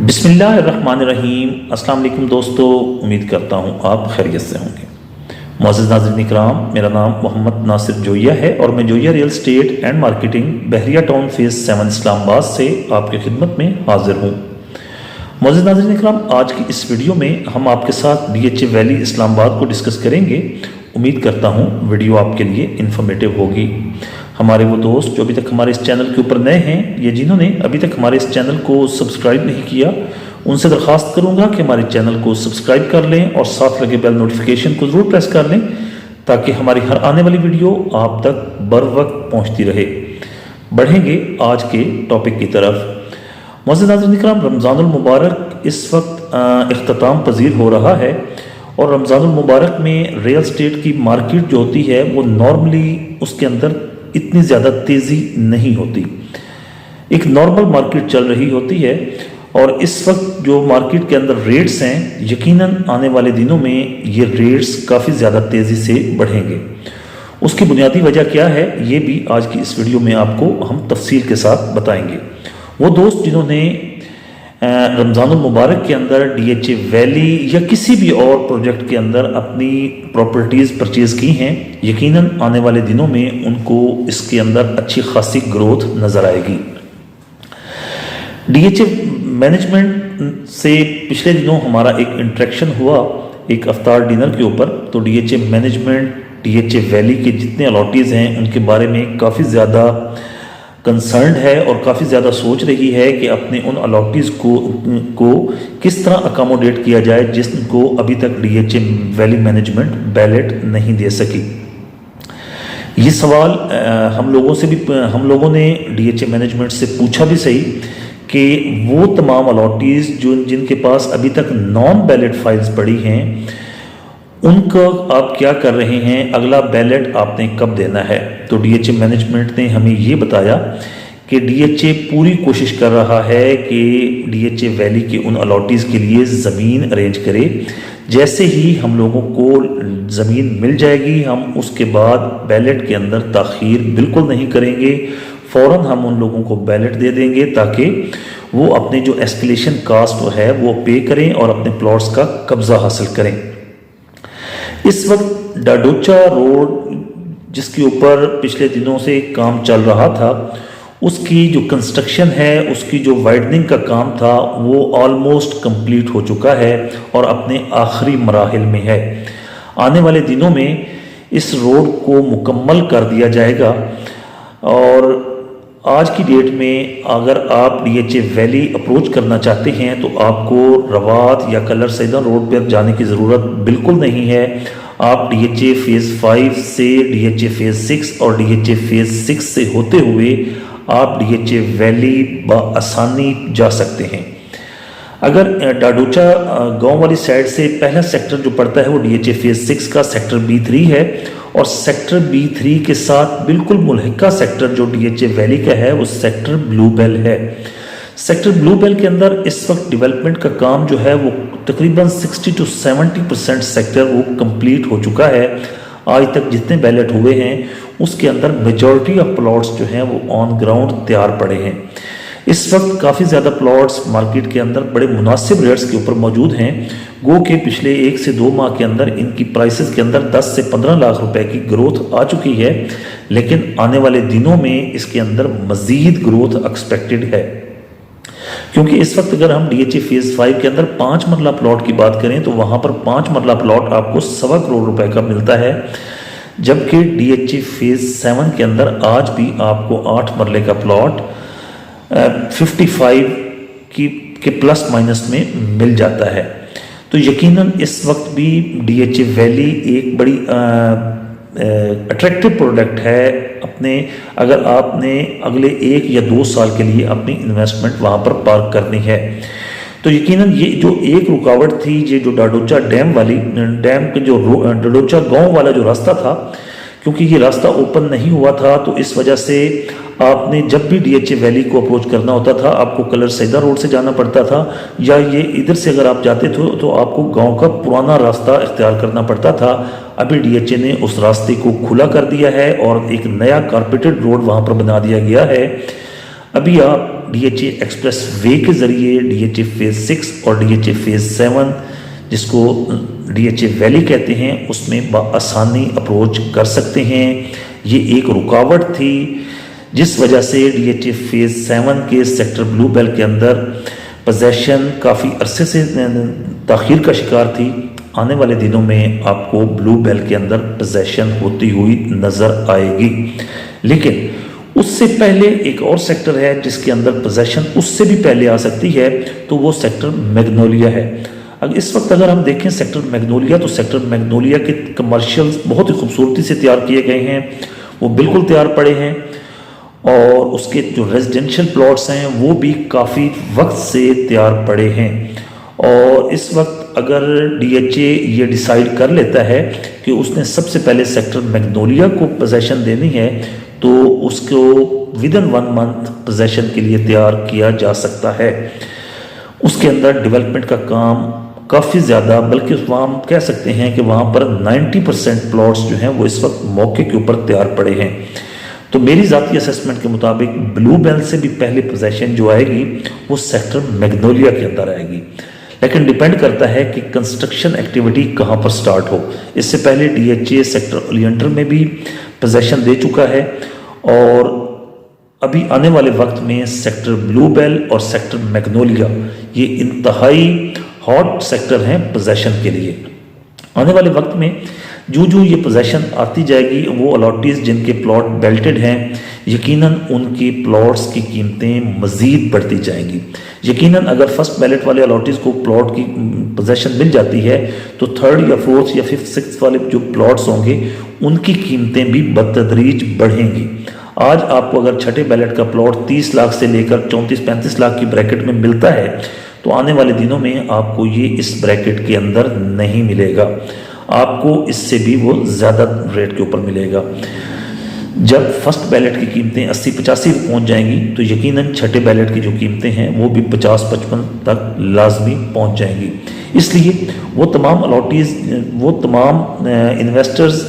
बिस्मिल्लाहिर्रहमानिर्रहीम। अस्सलाम वालेकुम दोस्तों, उम्मीद करता हूँ आप खैरियत से होंगे। मुअज़्ज़िज़ नाज़रीन इकराम, मेरा नाम मोहम्मद नासिर जोइया है और मैं Joiya real estate and marketing Bahria Town phase 7 Islamabad से आपकी खिदमत में हाजिर हूँ। मुअज़्ज़िज़ नाज़रीन इकराम, आज की इस वीडियो में हम आपके साथ DHA वैली इस्लामाबाद को डिस्कस करेंगे। उम्मीद करता हूँ वीडियो आपके लिए इन्फॉर्मेटिव होगी। हमारे वो दोस्त जो अभी तक हमारे इस चैनल के ऊपर नए हैं या जिन्होंने अभी तक हमारे इस चैनल को सब्सक्राइब नहीं किया, उनसे दरख्वास्त करूंगा कि हमारे चैनल को सब्सक्राइब कर लें और साथ लगे बेल नोटिफिकेशन को ज़रूर प्रेस कर लें ताकि हमारी हर आने वाली वीडियो आप तक बर वक्त पहुँचती रहे। बढ़ेंगे आज के टॉपिक की तरफ। मुअज़्ज़िज़ नाज़रीन इकराम, रमज़ानुल मुबारक इस वक्त इख्तिताम पजीर हो रहा है और रमज़ानुल मुबारक में रियल एस्टेट की मार्केट जो होती है वो नॉर्मली उसके अंदर इतनी ज़्यादा तेज़ी नहीं होती। एक नॉर्मल मार्केट चल रही होती है और इस वक्त जो मार्केट के अंदर रेट्स हैं, यकीनन आने वाले दिनों में ये रेट्स काफ़ी ज़्यादा तेज़ी से बढ़ेंगे। उसकी बुनियादी वजह क्या है, ये भी आज की इस वीडियो में आपको हम तफसील के साथ बताएंगे। वो दोस्त जिन्होंने रमज़ानुल मुबारक के अंदर DHA वैली या किसी भी और प्रोजेक्ट के अंदर अपनी प्रॉपर्टीज़ परचेज़ की हैं, यकीनन आने वाले दिनों में उनको इसके अंदर अच्छी खासी ग्रोथ नज़र आएगी। DHA मैनेजमेंट से पिछले दिनों हमारा एक इंटरेक्शन हुआ एक अफ्तार डिनर के ऊपर। तो DHA मैनेजमेंट DHA वैली के जितने अलॉटीज़ हैं उनके बारे में काफ़ी ज़्यादा कंसर्न्ड है और काफ़ी ज़्यादा सोच रही है कि अपने उन अलॉटीज़ को किस तरह अकोमोडेट किया जाए जिनको अभी तक DHA वैली मैनेजमेंट बैलेट नहीं दे सकी। ये सवाल हम लोगों ने DHA मैनेजमेंट से पूछा भी सही कि वो तमाम अलॉटीज़ जिनके पास अभी तक नॉन बैलेट फाइल्स पड़ी हैं उनका आप क्या कर रहे हैं, अगला बैलेट आपने कब देना है। तो DHA मैनेजमेंट ने हमें ये बताया कि DHA पूरी कोशिश कर रहा है कि DHA वैली के उन अलॉटीज़ के लिए ज़मीन अरेंज करे। जैसे ही हम लोगों को ज़मीन मिल जाएगी हम उसके बाद बैलेट के अंदर ताख़ीर बिल्कुल नहीं करेंगे, फ़ौरन हम उन लोगों को बैलेट दे देंगे ताकि वो अपने जो एस्केलेशन कास्ट है वो पे करें और अपने प्लॉट्स का कब्ज़ा हासिल करें। इस वक्त डाडोचा रोड जिसके ऊपर पिछले दिनों से काम चल रहा था, उसकी जो कंस्ट्रक्शन है, उसकी जो वाइडनिंग का काम था वो ऑलमोस्ट कंप्लीट हो चुका है और अपने आखिरी मराहिल में है। आने वाले दिनों में इस रोड को मुकम्मल कर दिया जाएगा और आज की डेट में अगर आप DHA वैली अप्रोच करना चाहते हैं तो आपको रवात या कलर सैदा रोड पर जाने की ज़रूरत बिल्कुल नहीं है। आप DHA फेज़ 5 से DHA फेज़ 6 और DHA फेज़ 6 से होते हुए आप DHA वैली बआसानी जा सकते हैं। अगर डाडोचा गांव वाली साइड से पहला सेक्टर जो पड़ता है वो DHA फेज़ 6 का सेक्टर B3 है और सेक्टर B3 के साथ बिल्कुल मुल्हिका सेक्टर जो DHA वैली का है वो सेक्टर ब्लूबेल है। सेक्टर ब्लूबेल के अंदर इस वक्त डेवलपमेंट का काम जो है वो तकरीबन 60 to 70% सेक्टर वो कंप्लीट हो चुका है। आज तक जितने बैलेट हुए हैं उसके अंदर मेजॉरिटी ऑफ प्लॉट्स जो हैं वो ऑन ग्राउंड तैयार पड़े हैं। इस वक्त काफ़ी ज़्यादा प्लॉट्स मार्केट के अंदर बड़े मुनासिब रेट्स के ऊपर मौजूद हैं। गो के पिछले 1 से 2 माह के अंदर इनकी प्राइसेस के अंदर 10 से 15 लाख रुपए की ग्रोथ आ चुकी है, लेकिन आने वाले दिनों में इसके अंदर मज़ीद ग्रोथ एक्सपेक्टेड है। क्योंकि इस वक्त अगर हम DHA फेज़ 5 के अंदर 5 मरला प्लॉट की बात करें तो वहाँ पर 5 मरला प्लॉट आपको 1.25 करोड़ रुपए का मिलता है, जबकि DHA फेज़ 7 के अंदर आज भी आपको 8 मरले का प्लॉट 55 के प्लस माइनस में मिल जाता है। तो यकीनन इस वक्त भी DHA वैली एक बड़ी अट्रैक्टिव प्रोडक्ट है अपने, अगर आपने अगले 1 या 2 साल के लिए अपनी इन्वेस्टमेंट वहाँ पर पार्क करनी है। तो यकीनन ये जो एक रुकावट थी, ये जो डाडोचा डैम के जो डाडोचा गांव वाला जो रास्ता था, क्योंकि ये रास्ता ओपन नहीं हुआ था तो इस वजह से आपने जब भी DHA वैली को अप्रोच करना होता था आपको कलर सैदा रोड से जाना पड़ता था, या ये इधर से अगर आप जाते थे तो आपको गांव का पुराना रास्ता इख्तियार करना पड़ता था। अभी DHA ने उस रास्ते को खुला कर दिया है और एक नया कारपेटेड रोड वहाँ पर बना दिया गया है। अभी आप डीएचए एक्सप्रेस वे के ज़रिए डीएचए फेज़ 6 और डीएचए फेज़ 7 जिसको डीएचए वैली कहते हैं उसमें बआसानी अप्रोच कर सकते हैं। ये एक रुकावट थी जिस वजह से डीएचए फेज़ 7 के सेक्टर ब्लू बेल्ट के अंदर पोजेशन काफ़ी अरसे से ताख़ीर का शिकार थी। आने वाले दिनों में आपको ब्लू बेल्ट के अंदर पोजेशन होती हुई नज़र आएगी, लेकिन उससे पहले एक और सेक्टर है जिसके अंदर पोजेशन उससे भी पहले आ सकती है, तो वो सेक्टर मैग्नोलिया है। अगर इस वक्त अगर हम देखें सेक्टर मैग्नोलिया, तो सेक्टर मैग्नोलिया के कमर्शियल्स बहुत ही खूबसूरती से तैयार किए गए हैं, वो बिल्कुल तैयार पड़े हैं और उसके जो रेजिडेंशियल प्लॉट्स हैं वो भी काफ़ी वक्त से तैयार पड़े हैं। और इस वक्त अगर डीएचए ये डिसाइड कर लेता है कि उसने सबसे पहले सेक्टर मैग्नोलिया को पोजेशन देनी है, तो उसको विदिन 1 मंथ पोजेशन के लिए तैयार किया जा सकता है। उसके अंदर डेवलपमेंट का काम काफ़ी ज़्यादा, बल्कि वहाँ हम कह सकते हैं कि वहाँ पर 90% प्लॉट्स जो हैं वो इस वक्त मौके के ऊपर तैयार पड़े हैं। तो मेरी ज़ाती असेसमेंट के मुताबिक ब्लू बेल्ट से भी पहले पोजेशन जो आएगी वो सेक्टर मैग्नोलिया के अंदर आएगी, लेकिन डिपेंड करता है कि कंस्ट्रक्शन एक्टिविटी कहाँ पर स्टार्ट हो। इससे पहले डीएचए सेक्टर ओलियंडर में भी पोजेशन दे चुका है और अभी आने वाले वक्त में सेक्टर ब्लू बेल्ट और सेक्टर मैग्नोलिया ये इंतहाई हॉट सेक्टर हैं पोजेशन के लिए। आने वाले वक्त में जो ये पोजेशन आती जाएगी, वो अलॉटीज़ जिनके प्लॉट बेल्टेड हैं, यकीनन उनकी प्लॉट्स की कीमतें मज़ीद बढ़ती जाएंगी। यकीनन अगर फर्स्ट बैलेट वाले अलॉटीज़ को प्लॉट की पोजेशन मिल जाती है तो थर्ड या फोर्थ या फिफ्थ सिक्स वाले जो प्लॉट्स होंगे उनकी कीमतें भी बतदरीज बढ़ेंगी। आज आपको अगर छठे बैलेट का प्लॉट 30 लाख से लेकर 34-35 लाख की ब्रैकेट में मिलता है, तो आने वाले दिनों में आपको ये इस ब्रैकेट के अंदर नहीं मिलेगा, आपको इससे भी वो ज़्यादा रेट के ऊपर मिलेगा। जब फर्स्ट बैलेट की कीमतें 80-85 पहुँच जाएंगी तो यकीनन छठे बैलेट की जो कीमतें हैं वो भी 50-55 तक लाजमी पहुँच जाएंगी। इसलिए वो तमाम अलॉटीज़, वो तमाम इन्वेस्टर्स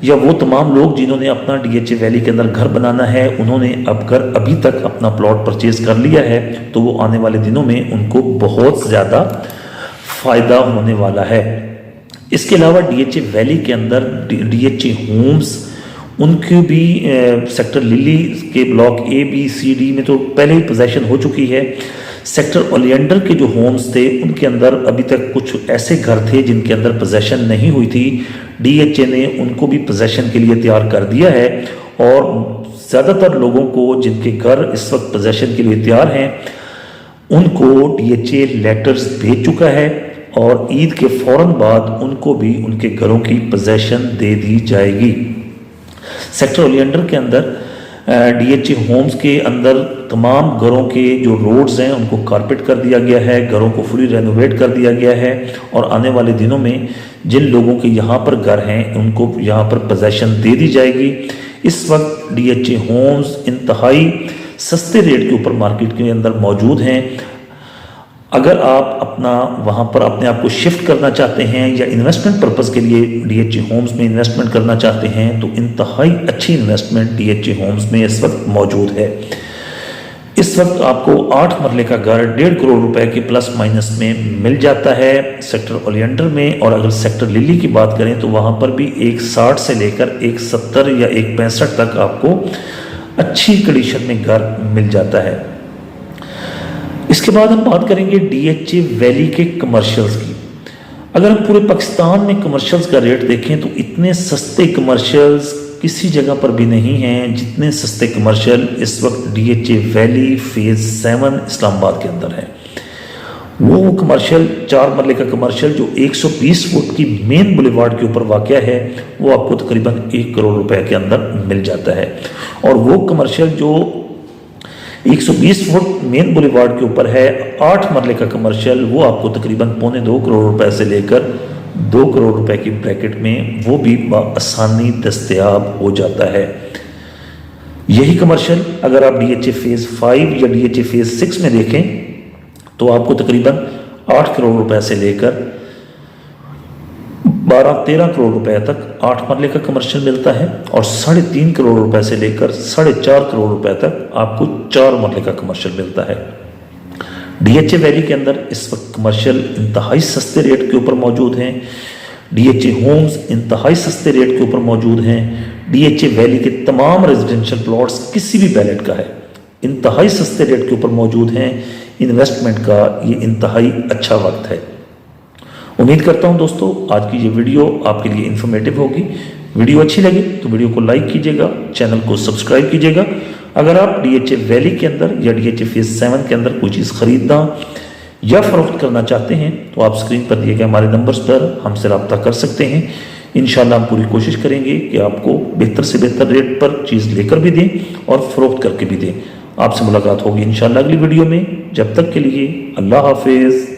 या वो तमाम लोग जिन्होंने अपना डीएचए वैली के अंदर घर बनाना है, उन्होंने अगर अभी तक अपना प्लॉट परचेज कर लिया है तो वो आने वाले दिनों में उनको बहुत ज़्यादा फ़ायदा होने वाला है। इसके अलावा डीएचए वैली के अंदर डीएचए होम्स, उनकी भी सेक्टर लिली के block A B C D में तो पहले ही पोजेशन हो चुकी है। सेक्टर ओलियंडर के जो होम्स थे उनके अंदर अभी तक कुछ ऐसे घर थे जिनके अंदर पोजेशन नहीं हुई थी, डीएचए ने उनको भी पोजेशन के लिए तैयार कर दिया है और ज़्यादातर लोगों को जिनके घर इस वक्त पोजेशन के लिए तैयार हैं उनको डीएचए लेटर्स भेज चुका है और ईद के फ़ौरन बाद उनको भी उनके घरों की पोजेशन दे दी जाएगी। सेक्टर ओलियंडर के अंदर डीएचए होम्स के अंदर तमाम घरों के जो रोड्स हैं उनको कारपेट कर दिया गया है, घरों को फुली रेनोवेट कर दिया गया है और आने वाले दिनों में जिन लोगों के यहाँ पर घर हैं उनको यहाँ पर पोजेशन दे दी जाएगी। इस वक्त डीएचए होम्स इंतहाई सस्ते रेट के ऊपर मार्केट के अंदर मौजूद हैं। अगर आप अपना वहाँ पर अपने आप को शिफ्ट करना चाहते हैं या इन्वेस्टमेंट पर्पज़ के लिए डीएचए होम्स में इन्वेस्टमेंट करना चाहते हैं तो इंतहाई अच्छी इन्वेस्टमेंट डीएचए होम्स में इस वक्त मौजूद है। इस वक्त आपको 8 मरले का घर 1.5 करोड़ रुपए के प्लस माइनस में मिल जाता है सेक्टर ओलियंडर में। और अगर सेक्टर लिली की बात करें तो वहाँ पर भी 1.60 से लेकर 1.70 या 1.65 तक आपको अच्छी कंडीशन में घर मिल जाता है। इसके बाद हम बात करेंगे डीएचए वैली के कमर्शियल्स की। अगर हम पूरे पाकिस्तान में कमर्शियल्स का रेट देखें तो इतने सस्ते कमर्शियल्स किसी जगह पर भी नहीं हैं जितने सस्ते कमर्शियल इस वक्त डीएचए वैली फेज़ 7 इस्लामाबाद के अंदर है। वो कमर्शियल 4 मरले का कमर्शियल जो 120 फुट की मेन बुलेवार्ड के ऊपर वाक़या है वो आपको तकरीबन 1 करोड़ रुपए के अंदर मिल जाता है। और वो कमर्शियल जो 120 फुट मेन बुलेवार्ड के ऊपर है 8 मरले का कमर्शियल, वो आपको तकरीबन 1.25 करोड़ रुपए से लेकर 2 करोड़ रुपए की ब्रैकेट में वो भी आसानी दस्तयाब हो जाता है। यही कमर्शियल अगर आप डीएचए फेज़ 5 या डीएचए फेज़ 6 में देखें तो आपको तकरीबन 8 करोड़ रुपए से लेकर 12-13 करोड़ रुपए तक 8 मरले का कमर्शियल मिलता है और 3.5 करोड़ रुपए से लेकर 4.5 करोड़ रुपए तक आपको 4 मरले का कमर्शियल मिलता है। डीएचए वैली के अंदर इस वक्त कमर्शियल इंतहाई सस्ते रेट के ऊपर मौजूद हैं। डीएचए होम्स इंतहाई सस्ते रेट के ऊपर मौजूद हैं। डीएचए वैली के तमाम रेजिडेंशियल प्लॉट्स किसी भी बैलेट का है, इंतहाई सस्ते रेट के ऊपर मौजूद हैं। इन्वेस्टमेंट का ये इंतहाई अच्छा वक्त है। उम्मीद करता हूं दोस्तों आज की ये वीडियो आपके लिए इंफॉर्मेटिव होगी। वीडियो अच्छी लगी तो वीडियो को लाइक कीजिएगा, चैनल को सब्सक्राइब कीजिएगा। अगर आप डीएचए वैली के अंदर या डीएचए फेज 7 के अंदर कोई चीज़ खरीदना या फरोख्त करना चाहते हैं तो आप स्क्रीन पर दिए गए हमारे नंबर्स पर हमसे रब्ता कर सकते हैं। इंशाल्लाह हम पूरी कोशिश करेंगे कि आपको बेहतर से बेहतर रेट पर चीज़ लेकर भी दें और फरोख्त करके भी दें। आपसे मुलाकात होगी इंशाल्लाह अगली वीडियो में। जब तक के लिए अल्लाह हाफिज़।